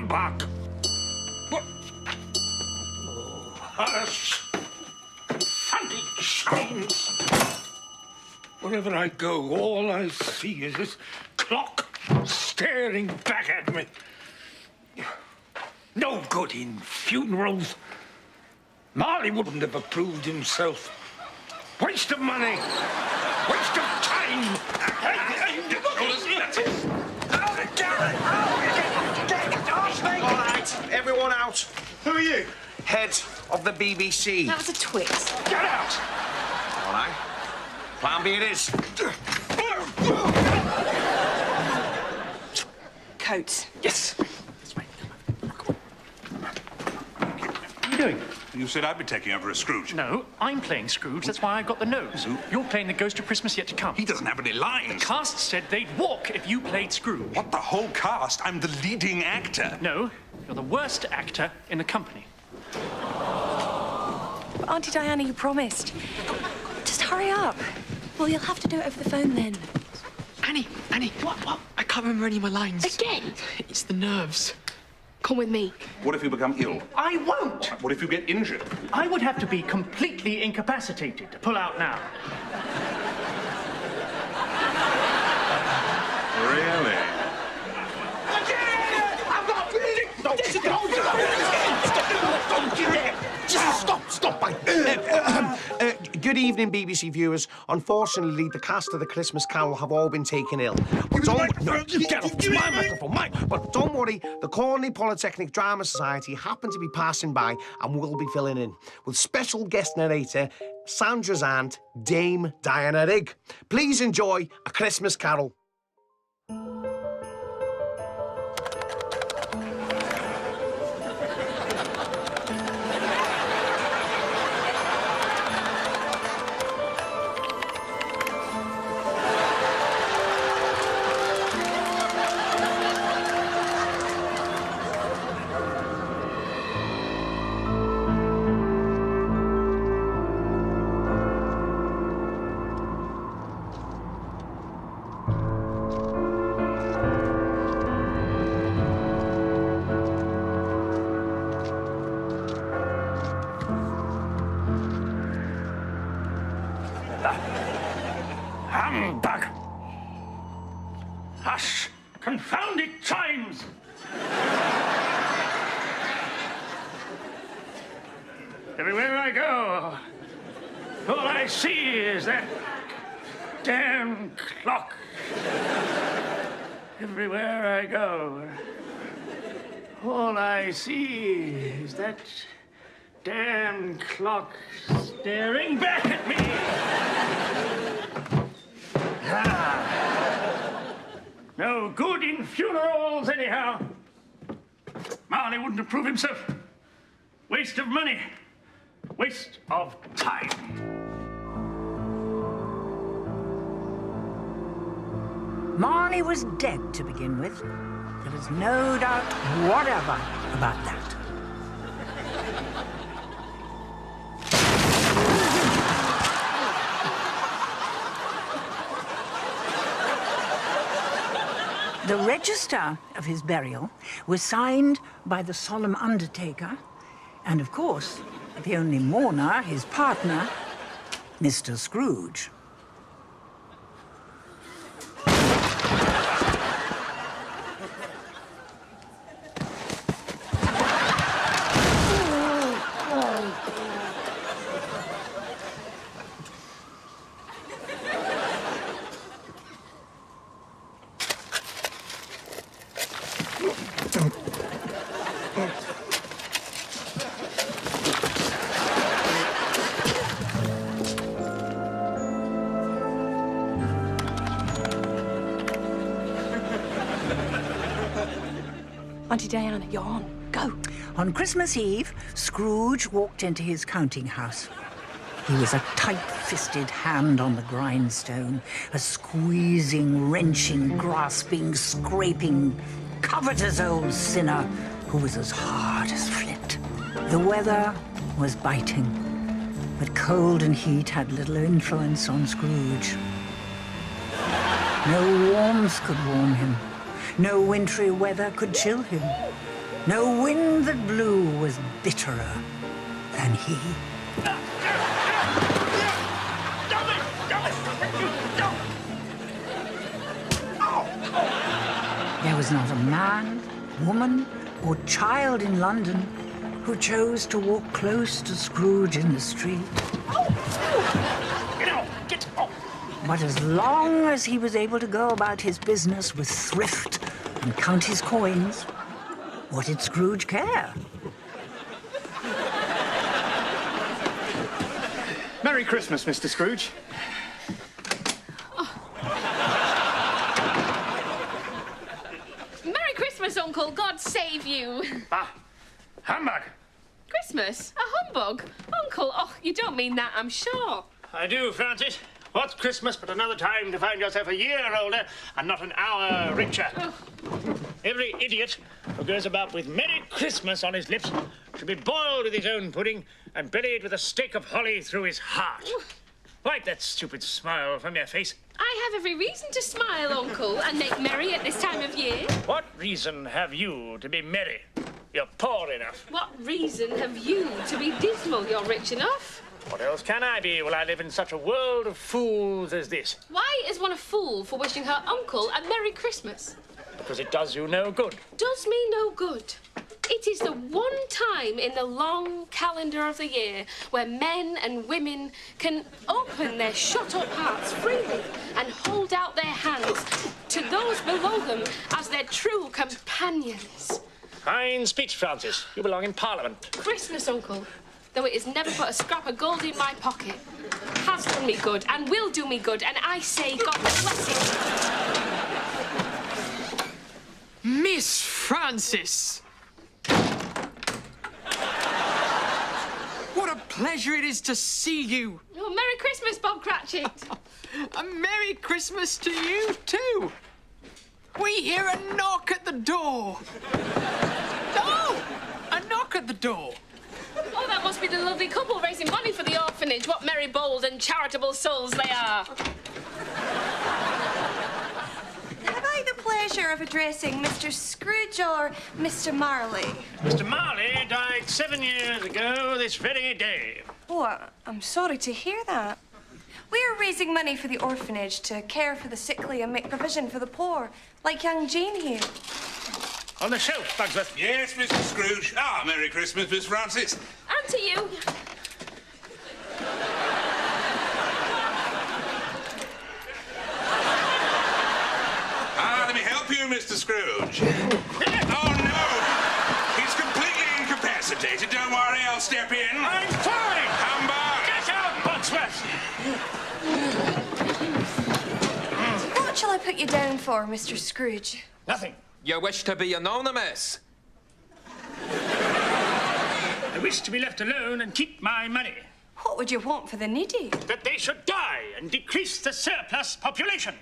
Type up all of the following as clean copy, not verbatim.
humbug! What? Oh, hush! Funny chimes! Wherever I go, all I see is this clock staring back at me. No good in funerals. Marley wouldn't have approved himself. Waste of money. Waste of time. All right, everyone out. Who are you? Head of the BBC. That was a twit. Get out! All right. Plan B it is. Coats. Yes. What are you doing? You said I'd be taking over as Scrooge. No, I'm playing Scrooge. That's why I got the nose. You're playing the Ghost of Christmas Yet to Come. He doesn't have any lines. Cast said they'd walk if you played Scrooge. What, the whole cast? I'm the leading actor. No, you're the worst actor in the company. But Auntie Diana, you promised. Just hurry up. Well, you'll have to do it over the phone then. Annie, what? I can't remember any of my lines. Again? It's the nerves. Come with me. What if you become ill? I won't! What if you get injured? I would have to be completely incapacitated to pull out now. Really? Stop. Good evening, BBC viewers. Unfortunately, the cast of The Christmas Carol have all been taken ill. But don't... No, get off my microphone, Mike. But don't worry, the Cornley Polytechnic Drama Society happen to be passing by and will be filling in with special guest narrator Sandra's aunt, Dame Diana Rigg. Please enjoy A Christmas Carol. Humbug! Hush! Confounded chimes! Everywhere I go, all I see is that damn clock. Everywhere I go, all I see is that damn clock staring back at me. No good in funerals, anyhow. Marley wouldn't approve himself. Waste of money. Waste of time. Marley was dead to begin with. There was no doubt whatever about that. The register of his burial was signed by the solemn undertaker and, of course, the only mourner, his partner, Mr. Scrooge. Auntie Diana, you're on. Go. On Christmas Eve, Scrooge walked into his counting house. He was a tight-fisted hand on the grindstone, a squeezing, wrenching, grasping, scraping, covetous old sinner who was as hard as flint. The weather was biting, but cold and heat had little influence on Scrooge. No warmth could warm him. No wintry weather could chill him. No wind that blew was bitterer than he. There was not a man, woman, or child in London who chose to walk close to Scrooge in the street. Get off! But as long as he was able to go about his business with thrift and count his coins, what did Scrooge care? Merry Christmas, Mr. Scrooge. Merry Christmas, Uncle. God save you. Ah, humbug. Christmas? A humbug? Uncle, oh, you don't mean that, I'm sure. I do, Francis. What's Christmas but another time to find yourself a year older and not an hour richer? Every idiot who goes about with Merry Christmas on his lips should be boiled with his own pudding and buried with a stake of holly through his heart. Wipe that stupid smile from your face. I have every reason to smile, Uncle, and make merry at this time of year. What reason have you to be merry? You're poor enough. What reason have you to be dismal? You're rich enough. What else can I be while I live in such a world of fools as this? Why is one a fool for wishing her uncle a Merry Christmas? Because it does you no good. Does me no good. It is the one time in the long calendar of the year where men and women can open their shut-up hearts freely and hold out their hands to those below them as their true companions. Fine speech, Francis. You belong in Parliament. Christmas, Uncle, though it has never put a scrap of gold in my pocket, has done me good and will do me good, and I say God bless it. Miss Francis! What a pleasure it is to see you. Oh, Merry Christmas, Bob Cratchit. A Merry Christmas to you, too. We hear a knock at the door. Oh, a knock at the door. Oh, that must be the lovely couple raising money for the orphanage. What merry, bold and charitable souls they are. Have I the pleasure of addressing Mr. Scrooge or Mr. Marley? Mr. Marley died 7 years ago this very day. Oh, I'm sorry to hear that. We're raising money for the orphanage to care for the sickly and make provision for the poor, like young Jane here. On the shelf, Bugsworth. Yes, Mr. Scrooge. Ah, Merry Christmas, Miss Francis. And to you. Let me help you, Mr. Scrooge. Oh, no! He's completely incapacitated. Don't worry, I'll step in. I'm fine! Humbug! Get out, Bugsworth! What shall I put you down for, Mr. Scrooge? Nothing. You wish to be anonymous? I wish to be left alone and keep my money. What would you want for the needy? That they should die and decrease the surplus population.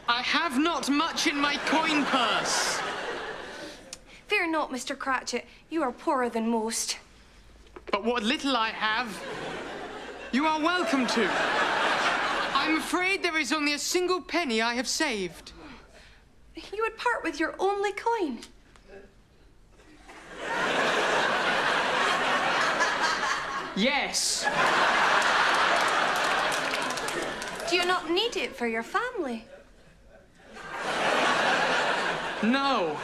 I have not much in my coin purse. Fear not, Mr. Cratchit. You are poorer than most. But what little I have, you are welcome to. I'm afraid there is only a single penny I have saved. You would part with your only coin. Yes. Do you not need it for your family? No.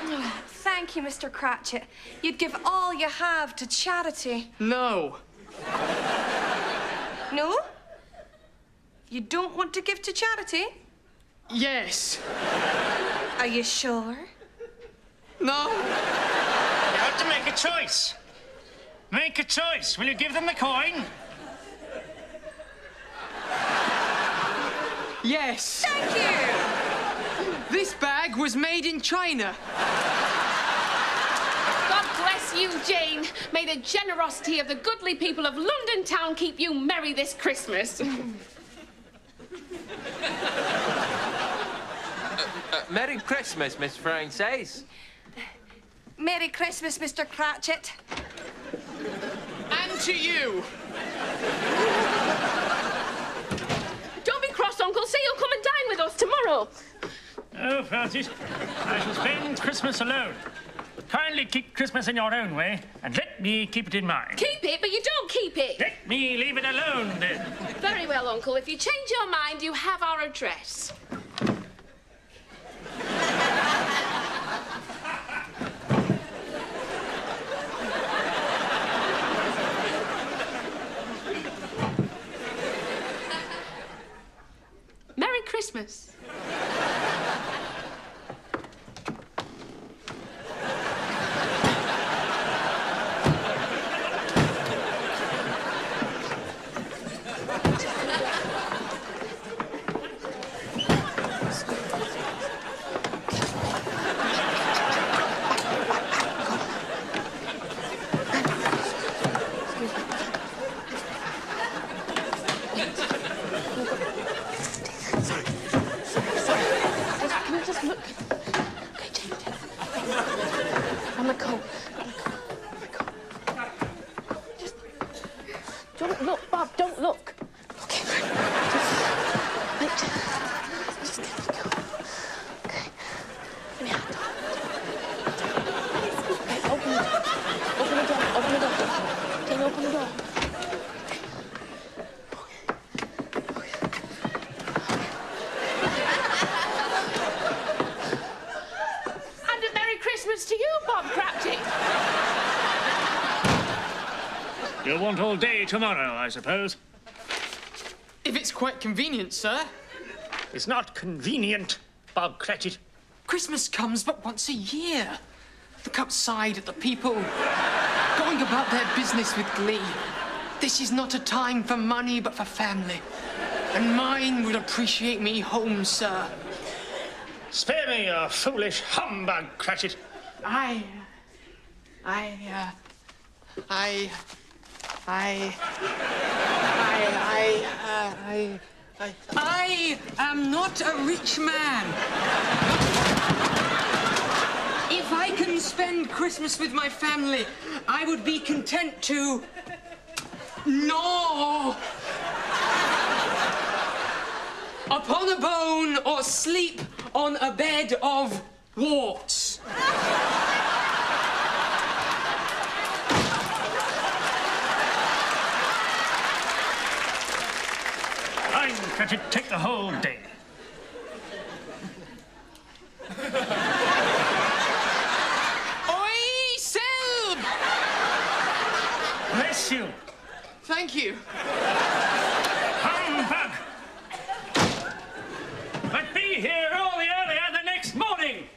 Oh, thank you, Mr. Cratchit. You'd give all you have to charity. No. No? You don't want to give to charity? Yes. Are you sure? No. You have to make a choice. Make a choice. Will you give them the coin? Yes. Thank you! This bag was made in China. God bless you, Jane. May the generosity of the goodly people of London town keep you merry this Christmas. Merry Christmas, Miss Frances. Merry Christmas, Mr. Cratchit. And to you. Don't be cross, Uncle. Say you'll come and dine with us tomorrow. Oh, Francis, I shall spend Christmas alone. Kindly keep Christmas in your own way, and let me keep it in mine. Keep it, but you don't keep it. Let me leave it alone, then. Very well, Uncle. If you change your mind, you have our address. Merry Christmas. Don't look, Bob, don't look. Okay. Just let me go. Okay. Give me a hand. Okay, open the door. Open the door. Open the door. Can you open the door? And a Merry Christmas to you, Bob Crafty. You'll want all day tomorrow, I suppose. If it's quite convenient, sir. It's not convenient, Bob Cratchit. Christmas comes but once a year. Look outside at the people, going about their business with glee. This is not a time for money, but for family. And mine would appreciate me home, sir. Spare me your foolish humbug, Cratchit. I am not a rich man. If I can spend Christmas with my family, I would be content to gnaw upon a bone or sleep on a bed of warts. Cratchit, take the whole day. Oi, Selb! Bless you. Thank you. Humbug! But be here all the earlier the next morning.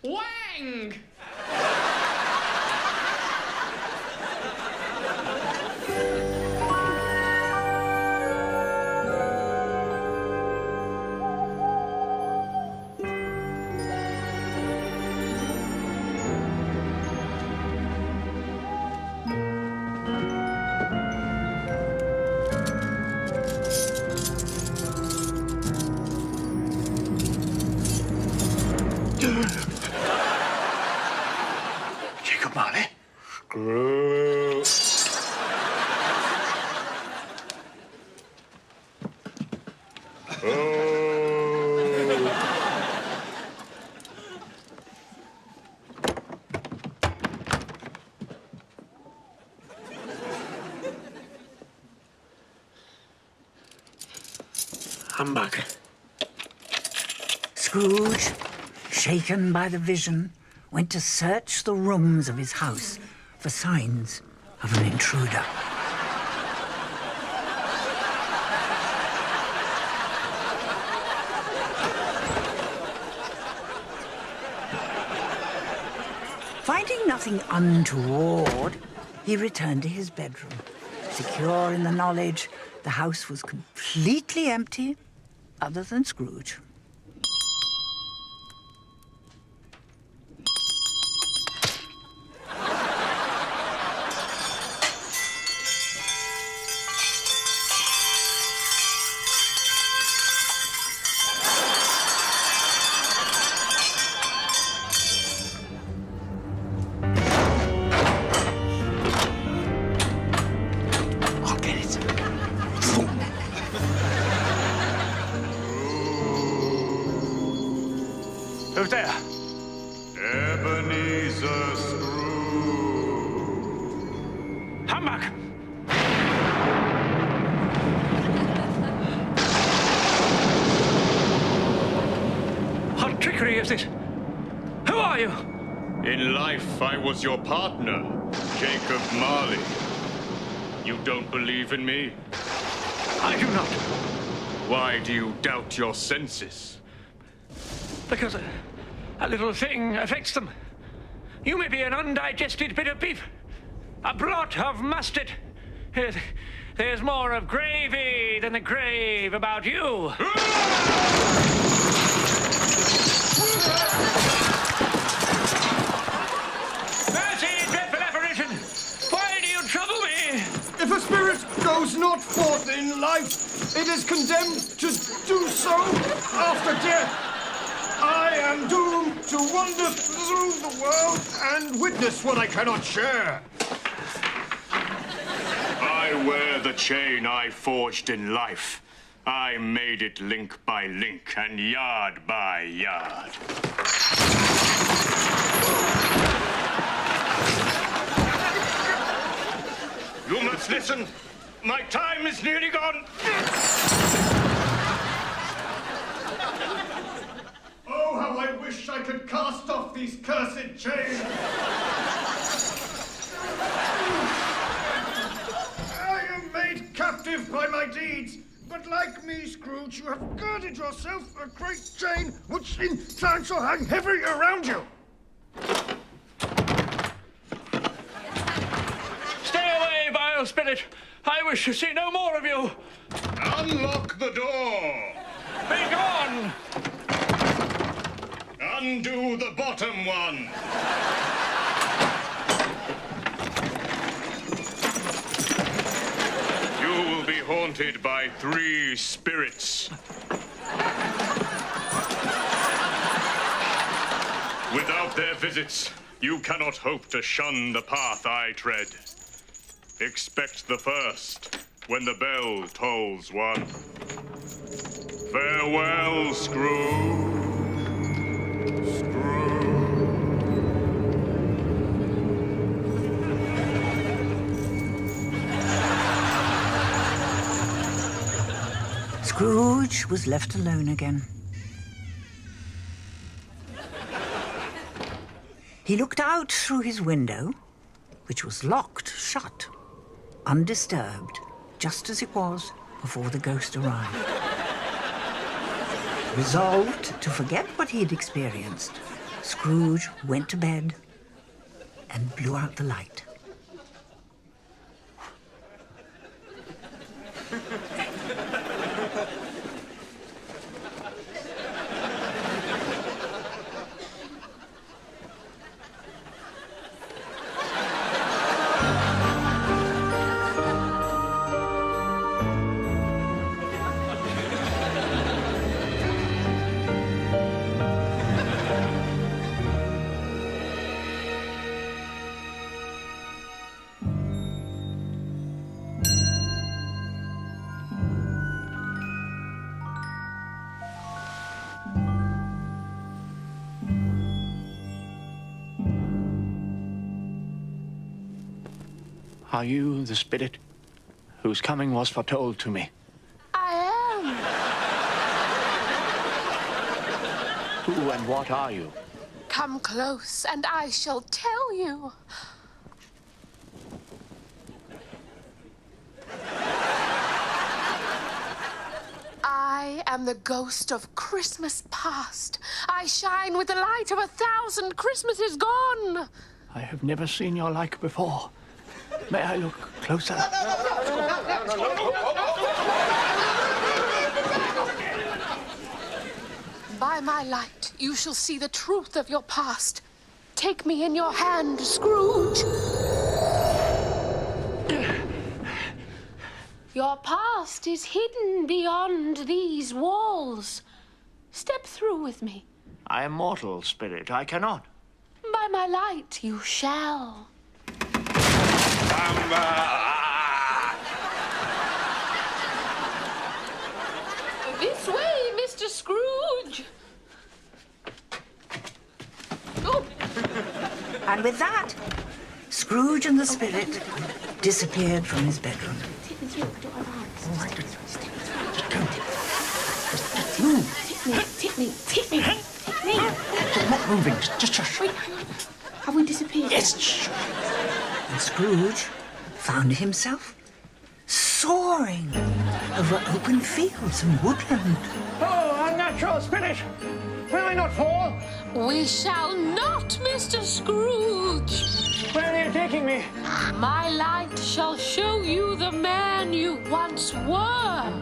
Wang! Jacob Marley. Screw. Humbug. Scrooge, shaken by the vision, went to search the rooms of his house for signs of an intruder. Finding nothing untoward, he returned to his bedroom, secure in the knowledge the house was completely empty, other than Scrooge. I'll get it. Ebenezer Scrooge. Humbug! What trickery is this? Who are you? In life, I was your partner, Jacob Marley. You don't believe in me? I do not. Why do you doubt your senses? Because a little thing affects them. You may be an undigested bit of beef, a blot of mustard. There's more of gravy than the grave about you. Mercy, dreadful apparition! Why do you trouble me? If a spirit goes not forth in life, it is condemned to do so after death. I am doomed to wander through the world and witness what I cannot share. I wear the chain I forged in life. I made it link by link and yard by yard. You must listen. My time is nearly gone. Oh, how I wish I could cast off these cursed chains. I am made captive by my deeds. But like me, Scrooge, you have girded yourself a great chain, which in time shall hang heavy around you. Stay away, vile spirit! I wish to see no more of you! Unlock the door! Be gone! Undo the bottom one! You will be haunted by 3 spirits. Without their visits, you cannot hope to shun the path I tread. Expect the first when the bell tolls 1. Farewell, Scrooge. Scrooge was left alone again. He looked out through his window, which was locked shut, undisturbed, just as it was before the ghost arrived. Resolved to forget what he had experienced, Scrooge went to bed and blew out the light. Are you the spirit whose coming was foretold to me? I am. Who and what are you? Come close, and I shall tell you. I am the ghost of Christmas past. I shine with the light of 1,000 Christmases gone. I have never seen your like before. May I look closer? By my light, you shall see the truth of your past. Take me in your hand, Scrooge. Your past is hidden beyond these walls. Step through with me. I am mortal, spirit. I cannot. By my light, you shall. This way, Mr. Scrooge. Oh. And with that, Scrooge and the spirit disappeared from his bedroom. Tip me. I'm not moving. Just shush. Wait, hang on. Have we disappeared? Yes, shh. And Scrooge found himself soaring over open fields and woodland. Oh, unnatural spirit! Will I not fall? We shall not, Mr. Scrooge. Where are you taking me? My light shall show you the man you once were.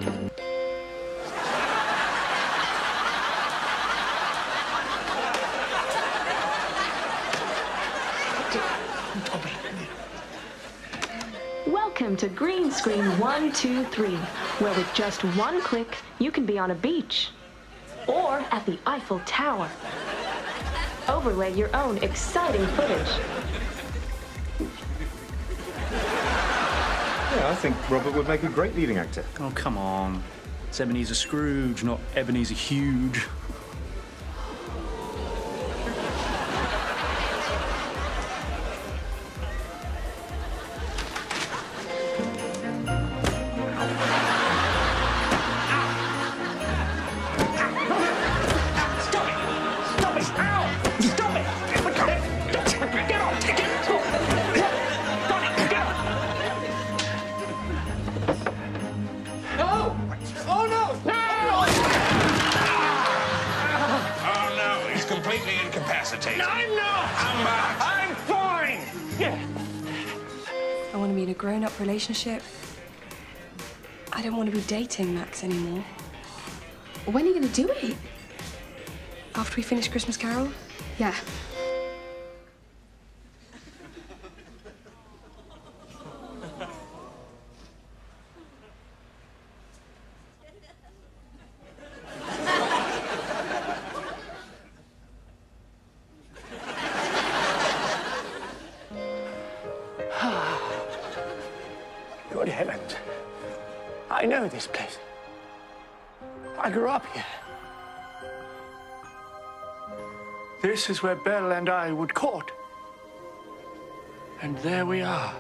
Welcome to Green Screen 123, where with just one click, you can be on a beach or at the Eiffel Tower. Overlay your own exciting footage. Yeah, I think Robert would make a great leading actor. Oh, come on. It's Ebenezer Scrooge, not Ebenezer Huge. I'm not! I'm fine! Yeah. I want to be in a grown-up relationship. I don't want to be dating Max anymore. When are you going to do it? After we finish Christmas Carol? Yeah. Good heavens. I know this place. I grew up here. This is where Belle and I would court. And there we are.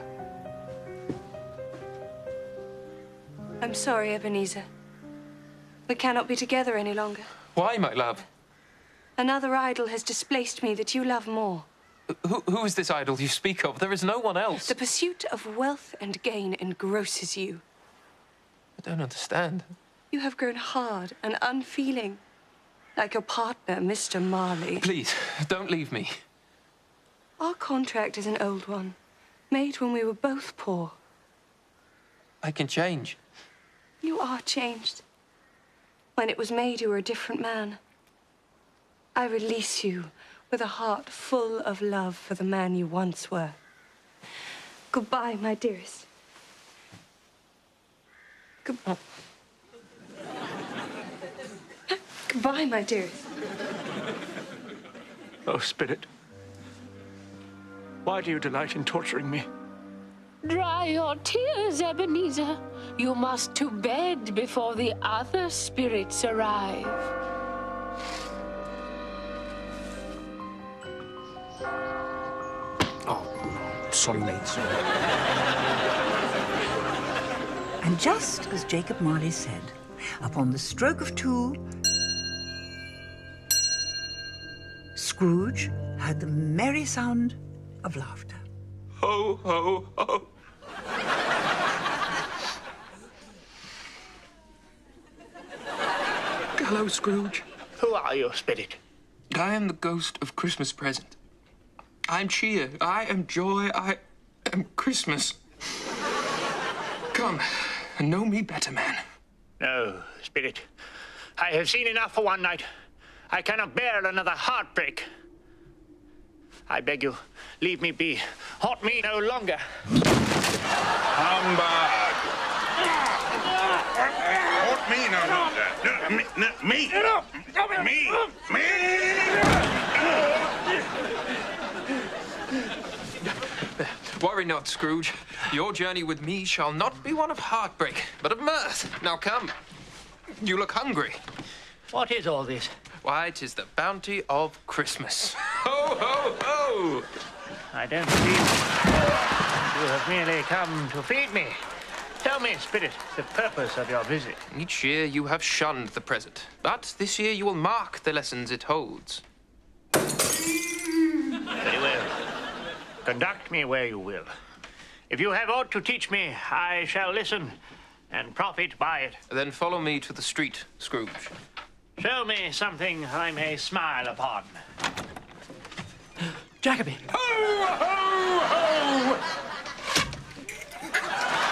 I'm sorry, Ebenezer. We cannot be together any longer. Why, my love? Another idol has displaced me that you love more. Who is this idol you speak of? There is no one else. The pursuit of wealth and gain engrosses you. I don't understand. You have grown hard and unfeeling, like your partner, Mr. Marley. Please, don't leave me. Our contract is an old one, made when we were both poor. I can change. You are changed. When it was made, you were a different man. I release you with a heart full of love for the man you once were. Goodbye, my dearest. Goodbye, my dearest. Oh, Spirit. Why do you delight in torturing me? Dry your tears, Ebenezer. You must to bed before the other spirits arrive. Sorry, mate. Sorry. And just as Jacob Marley said, upon the stroke of 2, Scrooge heard the merry sound of laughter. Ho, ho, ho. Hello, Scrooge. Who are you, Spirit? I am the ghost of Christmas present. I am cheer, I am joy, I am Christmas. Come and know me better, man. No, Spirit. I have seen enough for one night. I cannot bear another heartbreak. I beg you, leave me be. Haunt me no longer. Humbug! Haunt me no longer. Me! Worry not, Scrooge. Your journey with me shall not be one of heartbreak, but of mirth. Now come. You look hungry. What is all this? Why, 'tis the bounty of Christmas. Ho, ho, ho! ho! I don't believe you have merely come to feed me. Tell me, Spirit, the purpose of your visit. Each year you have shunned the present, but this year you will mark the lessons it holds. Very well. Conduct me where you will. If you have aught to teach me, I shall listen and profit by it. Then follow me to the street, Scrooge. Show me something I may smile upon. Jacoby! Ho, ho, ho!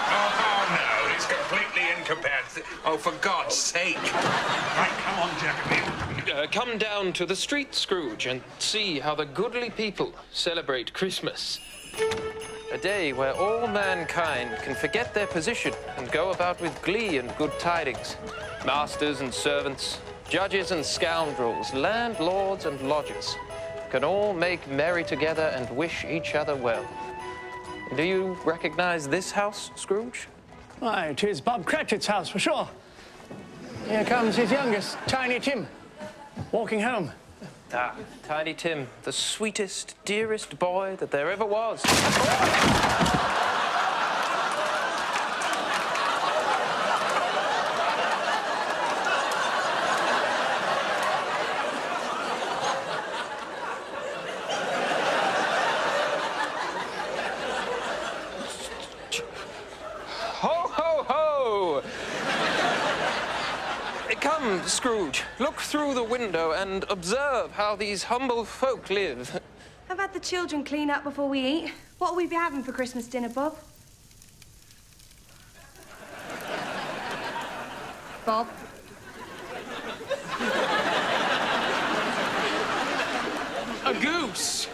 Oh, no, he's completely incapacitated. Oh, for God's sake. Right, come on, Jacoby. Come down to the street, Scrooge, and see how the goodly people celebrate Christmas. A day where all mankind can forget their position and go about with glee and good tidings. Masters and servants, judges and scoundrels, landlords and lodgers can all make merry together and wish each other well. Do you recognize this house, Scrooge? Why, it is Bob Cratchit's house, for sure. Here comes his youngest, Tiny Tim, walking home. Ah, Tiny Tim, the sweetest, dearest boy that there ever was. Ho, ho, ho! Come, Scrooge, look through the window and observe how these humble folk live. Have had the children clean up before we eat. What will we be having for Christmas dinner, Bob? Bob? A goose!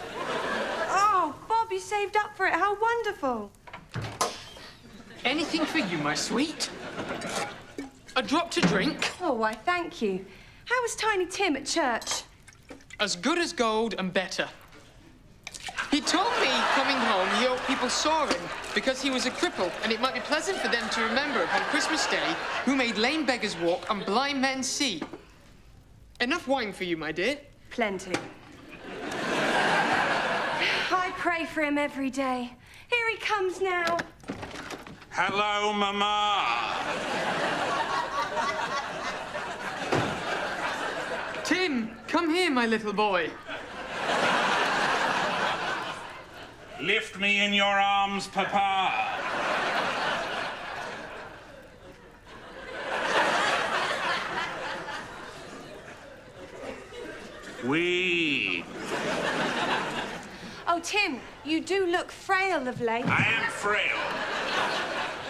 Oh, Bob, you saved up for it. How wonderful. Anything for you, my sweet. A drop to drink? Oh, why, thank you. How was Tiny Tim at church? As good as gold and better. He told me coming home he hoped people saw him because he was a cripple and it might be pleasant for them to remember upon Christmas Day who made lame beggars walk and blind men see. Enough wine for you, my dear? Plenty. I pray for him every day. Here he comes now. Hello, Mama. Tim, come here, my little boy. Lift me in your arms, Papa. Weed. Oh, Tim, you do look frail of late. I am frail.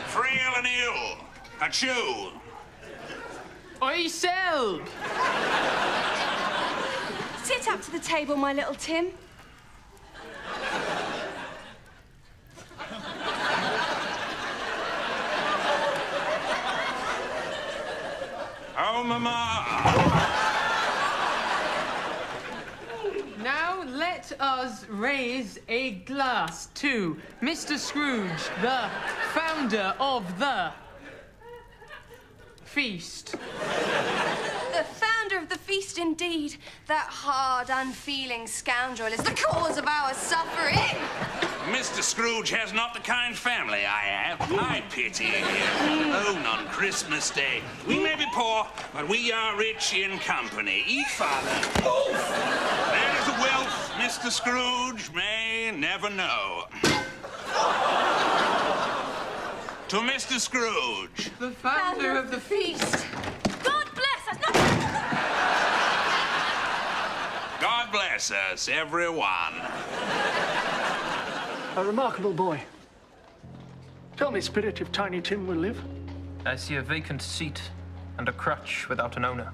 Frail and ill. Achoo. Oi, Sel! Sit up to the table, my little Tim. Oh, Mama. Now let us raise a glass to Mr. Scrooge, the founder of the feast. The founder of the feast, indeed. That hard, unfeeling scoundrel is the cause of our suffering. Mr. Scrooge has not the kind family I have. I pity him. Alone on Christmas Day. We may be poor, but we are rich in company. Eat, Father. That is a wealth Mr. Scrooge may never know. To Mr. Scrooge. The founder of the feast. God bless us. God bless us, everyone. A remarkable boy. Tell me, Spirit, if Tiny Tim will live. I see a vacant seat and a crutch without an owner.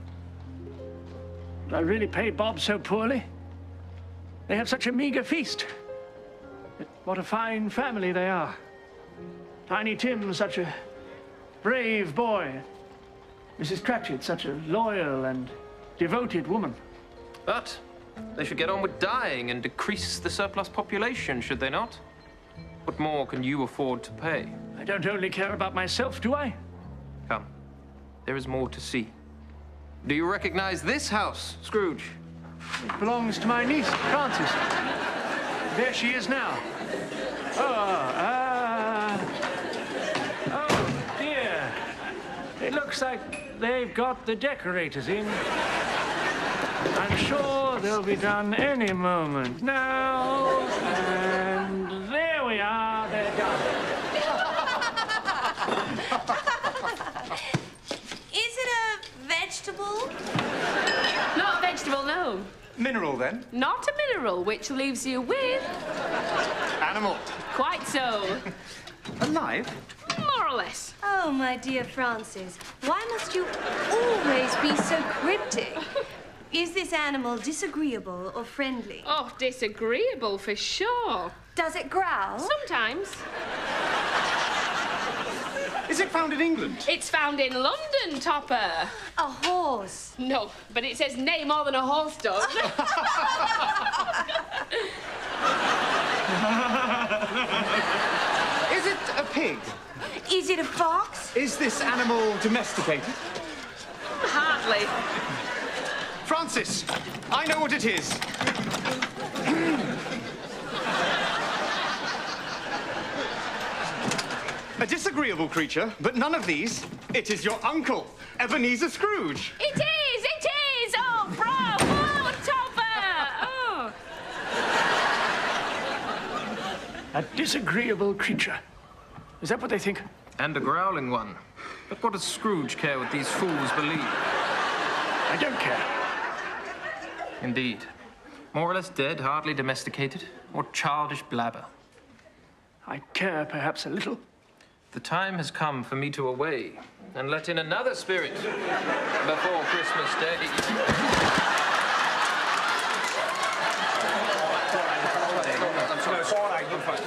Did I really pay Bob so poorly? They have such a meager feast. But what a fine family they are. Tiny Tim, such a brave boy. Mrs. Cratchit, such a loyal and devoted woman. But they should get on with dying and decrease the surplus population, should they not? What more can you afford to pay? I don't only care about myself, do I? Come, there is more to see. Do you recognize this house, Scrooge? It belongs to my niece, Frances. there she is now. Oh, dear. It looks like they've got the decorators in. I'm sure they'll be done any moment now. And there we are, they're done. Is it a vegetable? Not a vegetable, no. Mineral, then? Not a mineral, which leaves you with... Animal. Quite so. Alive? More or less. Oh, my dear Francis, why must you always be so cryptic? Is this animal disagreeable or friendly? Oh, disagreeable for sure. Does it growl? Sometimes. Is it found in England? It's found in London, Topper. A horse? No, but it says nay more than a horse does. Is it a pig? Is it a fox? Is this animal domesticated? Hardly. Francis, I know what it is. A disagreeable creature, but none of these. It is your uncle, Ebenezer Scrooge. It is! It is! Oh, bravo, Topper! Oh. A disagreeable creature. Is that what they think? And a growling one. But what does Scrooge care what these fools believe? I don't care. Indeed. More or less dead, hardly domesticated, or childish blabber. I care perhaps a little. The time has come for me to away and let in another spirit before Christmas Day.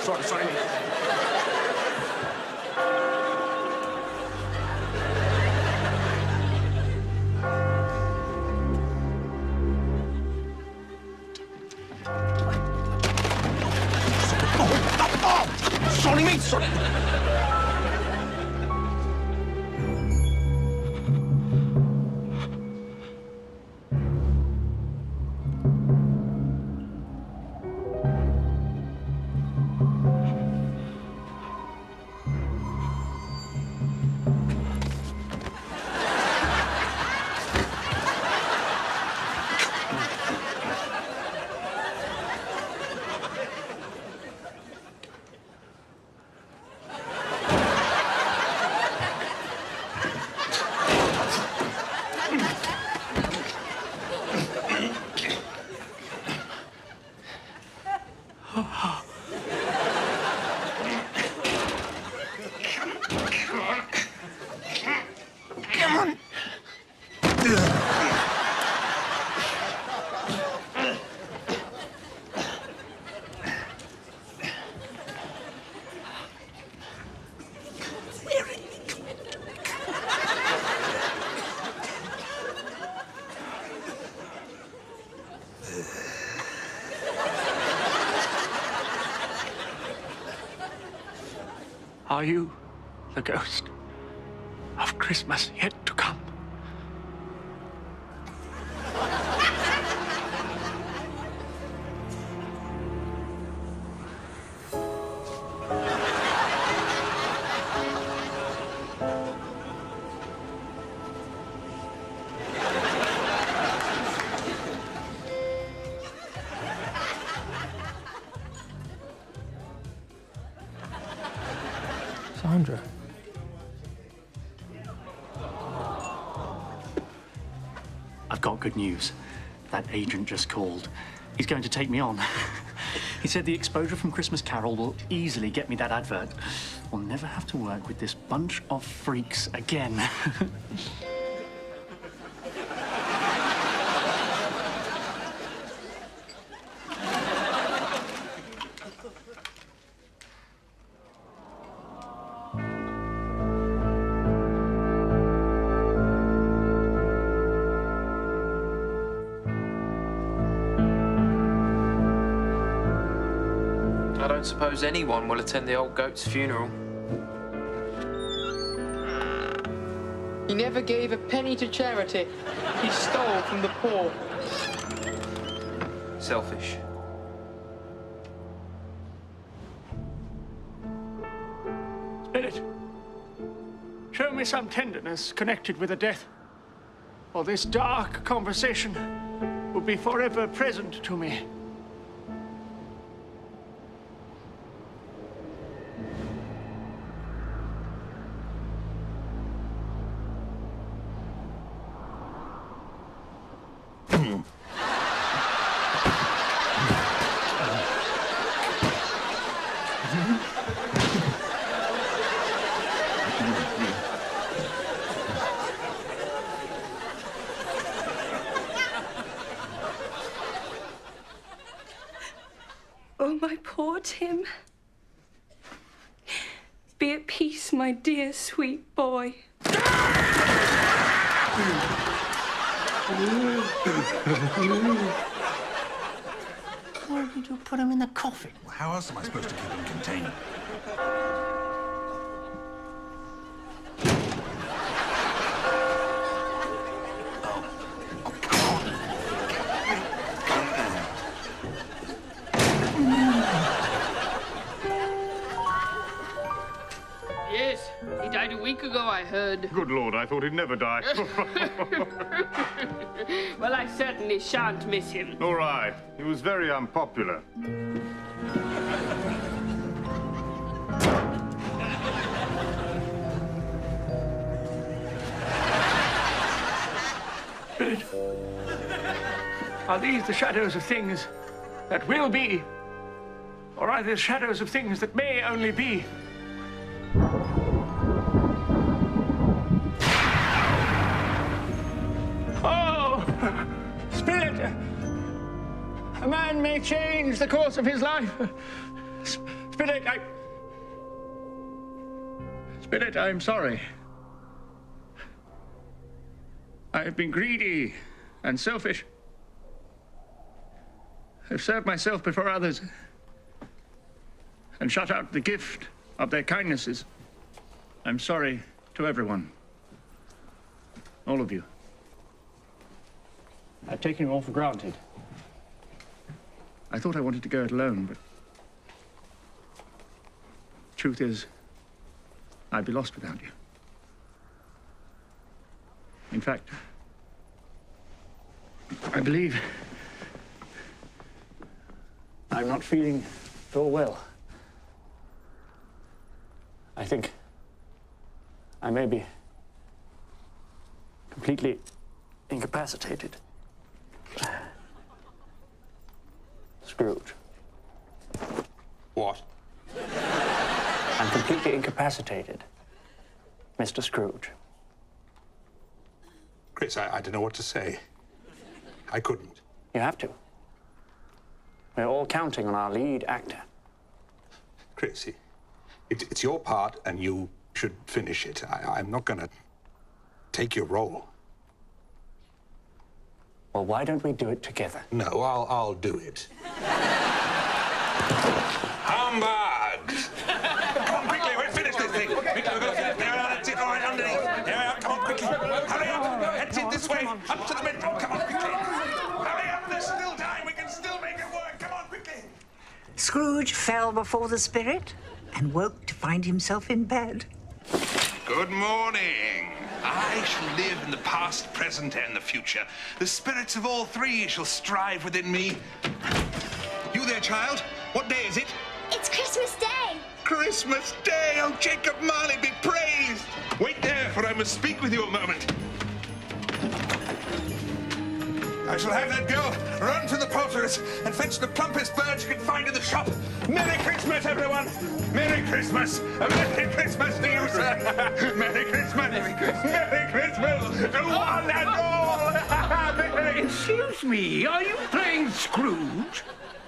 Sorry. Sorry, mate, sorry. Are you the ghost of Christmas yet to come? Sandra. I've got good news. That agent just called. He's going to take me on. He said the exposure from Christmas Carol will easily get me that advert. We'll never have to work with this bunch of freaks again. I don't suppose anyone will attend the old goat's funeral. He never gave a penny to charity. He stole from the poor. Selfish. Spirit, show me some tenderness connected with a death, or this dark conversation will be forever present to me. Oh, my poor Tim. Be at peace, my dear, sweet boy. Why did you put him in the coffin? How else am I supposed to keep him contained? Yes, he died a week ago, I heard. Good Lord, I thought he'd never die. Well, I certainly shan't miss him. All right. He was very unpopular. Spirit, are these the shadows of things that will be, or are they the shadows of things that may only be? Oh, Spirit, a man may change the course of his life. Spirit, I'm sorry. I have been greedy and selfish. I've served myself before others and shut out the gift of their kindnesses. I'm sorry to everyone. All of you. I've taken you all for granted. I thought I wanted to go it alone, but truth is, I'd be lost without you. In fact, I believe I'm not feeling at all well. I think I may be completely incapacitated. Scrooge. What? I'm completely incapacitated, Mr. Scrooge. Chris, I don't know what to say. I couldn't. You have to. We're all counting on our lead actor. Chris, it's your part and you should finish it. I'm not going to take your role. Well, why don't we do it together? No, I'll do it. Humbugs! Come on, quickly, we'll finish this thing. Quickly, we've got to finish. There we are, that's it, all right, underneath. There we are, come on, quickly. Hurry up, heads in this way, up to the bedroom, come on, quickly. Hurry up, there's still time, we can still make it work, come on, quickly. Scrooge fell before the spirit and woke to find himself in bed. Good morning. I shall live in the past, present, and the future. The spirits of all three shall strive within me. You there, child? What day is it? It's Christmas Day. Christmas Day! Oh, Jacob Marley be praised! Wait there, for I must speak with you a moment. I shall have that girl run to the poulterer's and fetch the plumpest bird she can find in the shop. Merry Christmas, everyone! Merry Christmas! A Merry Christmas to you, sir! Merry Christmas! Merry Christmas! Merry Christmas to one and all! Excuse me, are you playing Scrooge?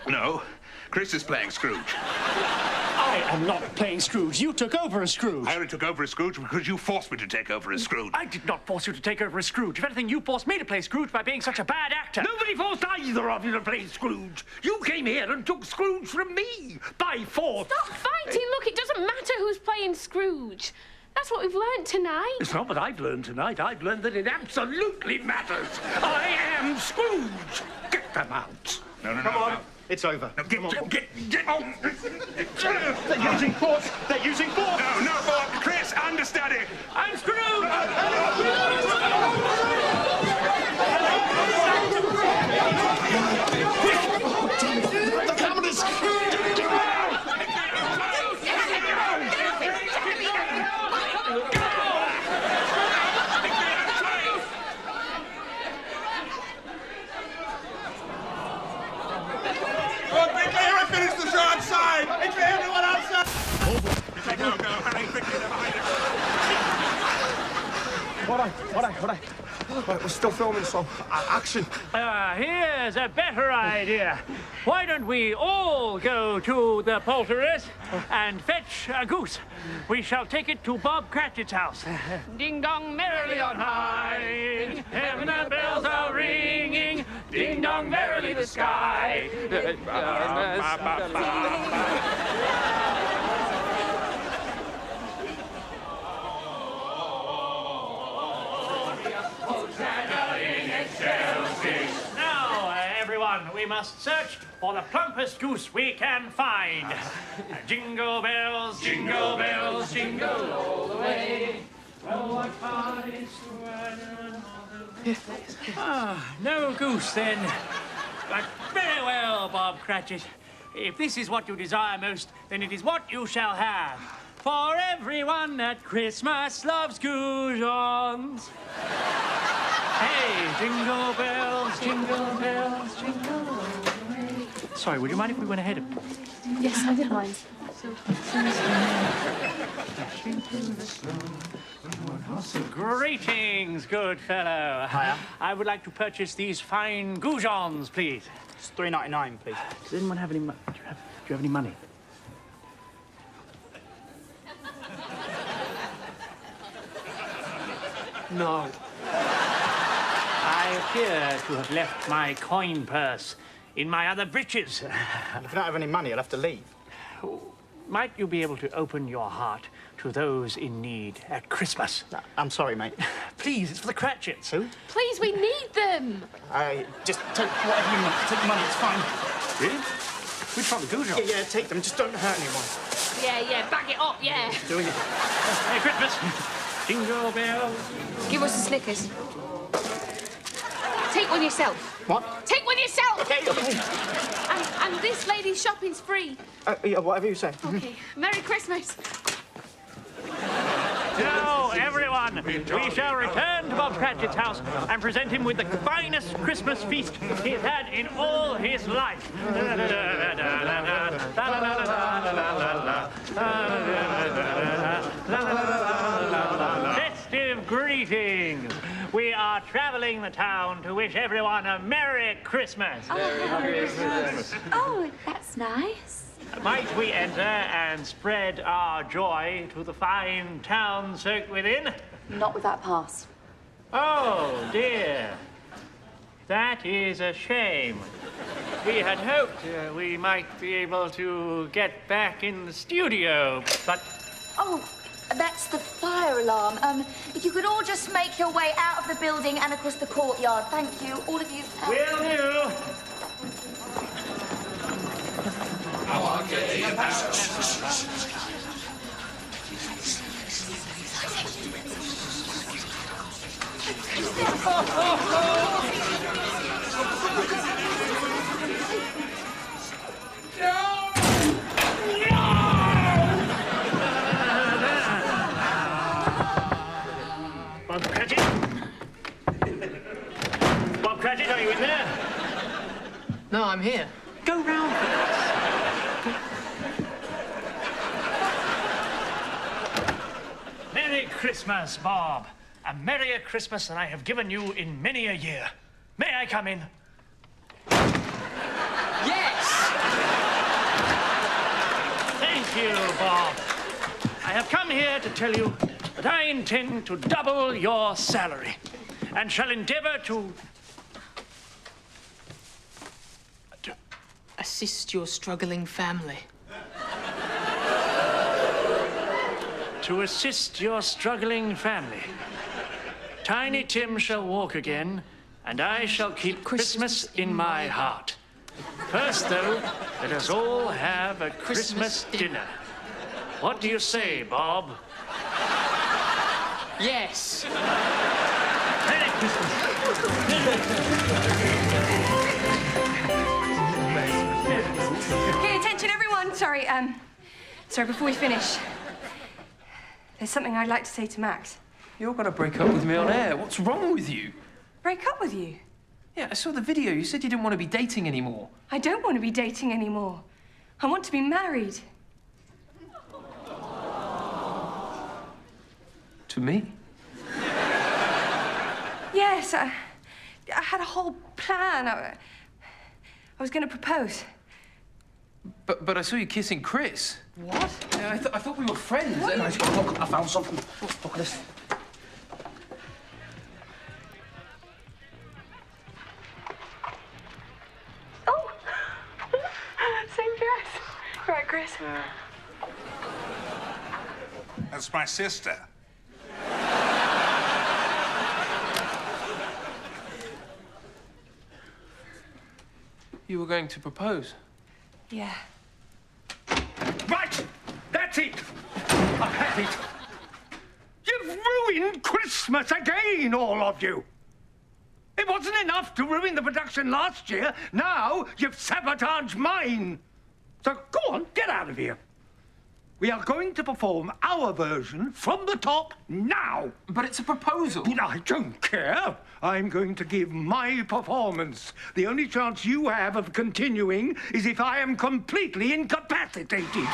No, Chris is playing Scrooge. I am not playing Scrooge. You took over as Scrooge. I only took over as Scrooge because you forced me to take over as Scrooge. I did not force you to take over as Scrooge. If anything, you forced me to play Scrooge by being such a bad actor. Nobody forced either of you to play Scrooge. You came here and took Scrooge from me by force. Stop fighting. Look, it doesn't matter who's playing Scrooge. That's what we've learned tonight. It's not what I've learned tonight. I've learned that it absolutely matters. I am Scrooge. Get them out. No. Come on. It's over. No, get on. They're using force. They're using force. No, understudy. I'm Scrooge! The cameras! Oh, quickly, I finished the show outside. Quickly, everyone outside. Go, hurry, quickly, they're behind us. All right. Right, we're still filming, so action. Here's a better idea. Why don't we all go to the poulterer's and fetch a goose? We shall take it to Bob Cratchit's house. Ding dong merrily on high, heaven and bells are ringing. Ding dong merrily the sky. Now, everyone, we must search for the plumpest goose we can find. Jingle bells, jingle bells, jingle all the way. Oh, what fun it is to ride on all the no goose, then. But very well, Bob Cratchit. If this is what you desire most, then it is what you shall have. For everyone at Christmas loves goujons. Hey, jingle bells, jingle bells, jingle all the way. Sorry, would you mind if we went ahead of... Yes, I don't mind. Greetings, good fellow. Hiya. I would like to purchase these fine goujons, please. It's $3.99, please. Does anyone have any money? Do you have any money? No. I appear to have left my coin purse in my other breeches. If you don't have any money, I'll have to leave. Might you be able to open your heart to those in need at Christmas? No, I'm sorry, mate. Please, it's for the Cratchits. Who? Please, we need them. Just take whatever you want. Take the money, it's fine. Really? Which one, the goujons? Yeah, take them. Just don't hurt anyone. Yeah, bag it up, yeah. Doing it. Merry Christmas. Jingle bells. Give us the Snickers. Take one yourself. What? Take one yourself! Okay. And this lady's shopping's free. Yeah, whatever you say. Okay. Merry Christmas. Now, everyone, we shall return to Bob Cratchit's house and present him with the finest Christmas feast he's had in all his life. Festive greetings. We are traveling the town to wish everyone a Merry Christmas. Oh, that's nice. Might we enter and spread our joy to the fine town soaked within? Not with that pass. Oh, dear. That is a shame. We had hoped we might be able to get back in the studio, but... Oh, that's the fire alarm. If you could all just make your way out of the building and across the courtyard. Thank you, all of you. Will do. Bob Cratchit? Bob Cratchit, are you in there? No, I'm here. Go round for this. Merry Christmas, Bob. A merrier Christmas than I have given you in many a year. May I come in? Yes! Thank you, Bob. I have come here to tell you that I intend to double your salary and shall endeavor to Assist your struggling family. To assist your struggling family. Tiny Tim shall walk again, and I shall keep Christmas in my heart. First, though, let us all have a Christmas dinner. What do you say, Bob? Yes. Merry Christmas. Okay, attention, everyone. Sorry, before we finish, there's something I'd like to say to Max. You're gonna break up with me on air. What's wrong with you? Break up with you? Yeah, I saw the video. You said you didn't want to be dating anymore. I don't want to be dating anymore. I want to be married. To me? Yes, I had a whole plan. I was going to propose. But I saw you kissing Chris. What? Yeah, I thought we were friends. Guys, look, I found something. Look at this. Oh, same dress. Right, Chris? That's my sister. You were going to propose? Yeah. Right! That's it! I've had it. You've ruined Christmas again, all of you. It wasn't enough to ruin the production last year. Now you've sabotaged mine. So go on, get out of here. We are going to perform our version from the top now. But it's a proposal. I don't care. I'm going to give my performance. The only chance you have of continuing is if I am completely incapacitated.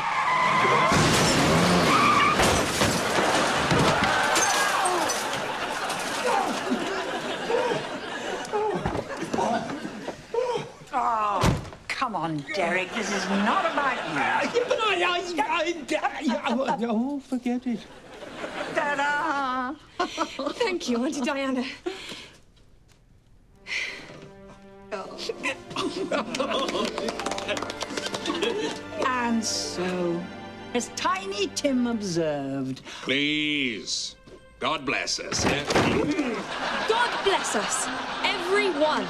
Oh, come on, Derek. This is not about you. But oh, forget it. Ta-da! Thank you, Auntie Diana. And so, as Tiny Tim observed... Please. God bless us. God bless us, everyone.